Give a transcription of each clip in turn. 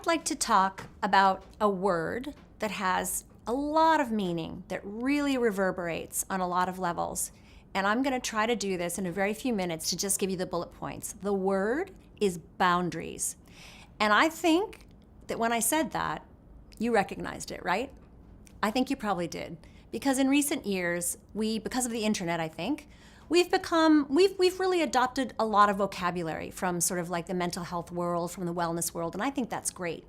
I'd like to talk about a word that has a lot of meaning, that really reverberates on a lot of levels. And I'm going to try to do this in a very few minutes to just give you the bullet points. The word is boundaries. And I think that when I said that, you recognized it, right? I think you probably did. Because in recent years, because of the internet, I think, we've really adopted a lot of vocabulary from sort of like the mental health world, from the wellness world, and I think that's great.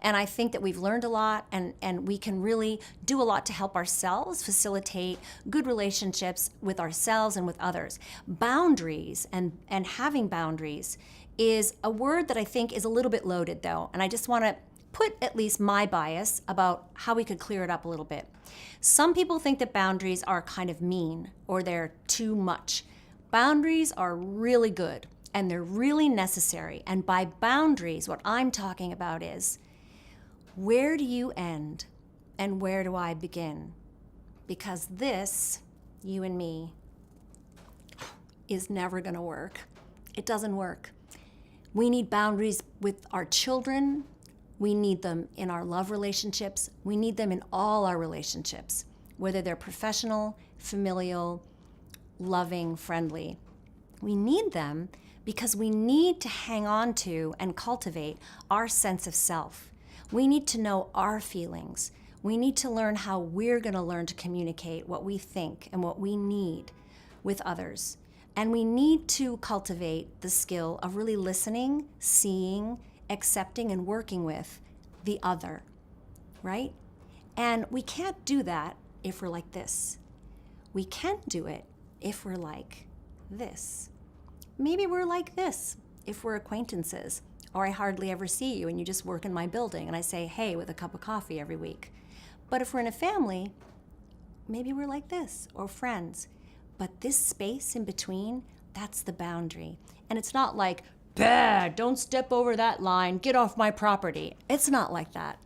And I think that we've learned a lot, and we can really do a lot to help ourselves facilitate good relationships with ourselves and with others. Boundaries and having boundaries is a word that I think is a little bit loaded, though, and I just want to put at least my bias about how we could clear it up a little bit. Some people think that boundaries are kind of mean or they're too much. Boundaries are really good and they're really necessary. And by boundaries, what I'm talking about is, where do you end and where do I begin? Because this, you and me, is never going to work. It doesn't work. We need boundaries with our children. We need them in our love relationships. We need them in all our relationships, whether they're professional, familial, loving, friendly. We need them because we need to hang on to and cultivate our sense of self. We need to know our feelings. We need to learn how we're going to learn to communicate what we think and what we need with others. And we need to cultivate the skill of really listening, seeing, accepting and working with the other, right? And we can't do that if we're like this. We can do it if we're like this. Maybe we're like this if we're acquaintances, or I hardly ever see you and you just work in my building and I say, hey, with a cup of coffee every week. But if we're in a family, maybe we're like this, or friends. But this space in between, that's the boundary. And it's not like, bad, don't step over that line, get off my property. It's not like that.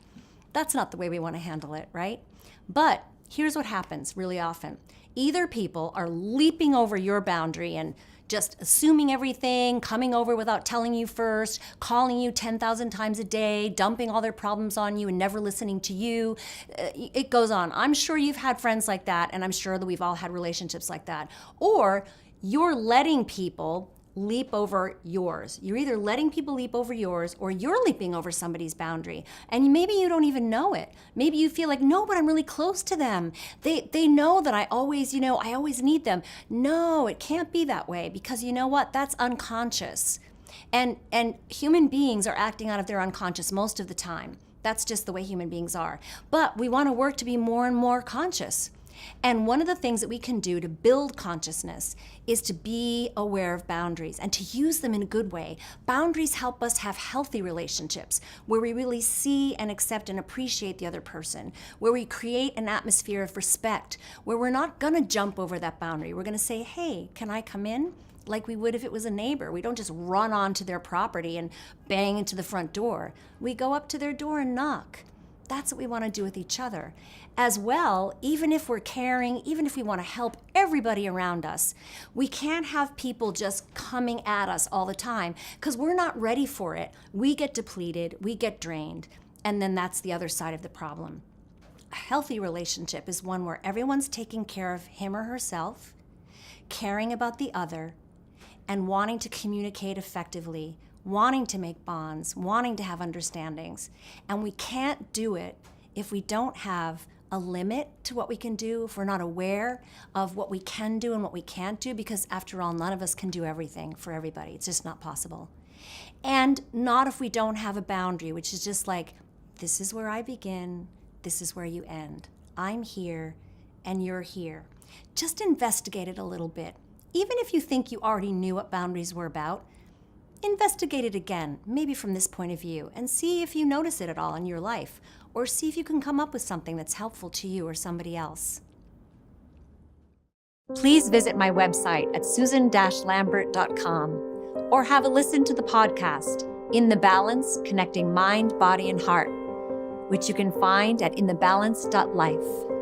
That's not the way we want to handle it, right? But here's what happens really often. Either people are leaping over your boundary and just assuming everything, coming over without telling you first, calling you 10,000 times a day, dumping all their problems on you and never listening to you. It goes on. I'm sure you've had friends like that, and I'm sure that we've all had relationships like that. Or you're letting people leap over yours. You're either letting people leap over yours or you're leaping over somebody's boundary. And maybe you don't even know it. Maybe you feel like, no, but I'm really close to them. They know that I always need them. No, it can't be that way, because you know what? That's unconscious. And human beings are acting out of their unconscious most of the time. That's just the way human beings are. But we want to work to be more and more conscious. And one of the things that we can do to build consciousness is to be aware of boundaries and to use them in a good way. Boundaries help us have healthy relationships where we really see and accept and appreciate the other person, where we create an atmosphere of respect, where we're not going to jump over that boundary. We're going to say, hey, can I come in? Like we would if it was a neighbor. We don't just run onto their property and bang into the front door. We go up to their door and knock. That's what we want to do with each other. As well, even if we're caring, even if we want to help everybody around us, we can't have people just coming at us all the time because we're not ready for it. We get depleted, we get drained, and then that's the other side of the problem. A healthy relationship is one where everyone's taking care of him or herself, caring about the other, and wanting to communicate effectively, wanting to make bonds, wanting to have understandings. And we can't do it if we don't have a limit to what we can do, if we're not aware of what we can do and what we can't do, because after all, none of us can do everything for everybody. It's just not possible. And not if we don't have a boundary, which is just like, this is where I begin, this is where you end. I'm here and you're here. Just investigate it a little bit. Even if you think you already knew what boundaries were about, investigate it again, maybe from this point of view, and see if you notice it at all in your life, or see if you can come up with something that's helpful to you or somebody else. Please visit my website at susan-lambert.com or have a listen to the podcast, In the Balance, Connecting Mind, Body, and Heart, which you can find at inthebalance.life.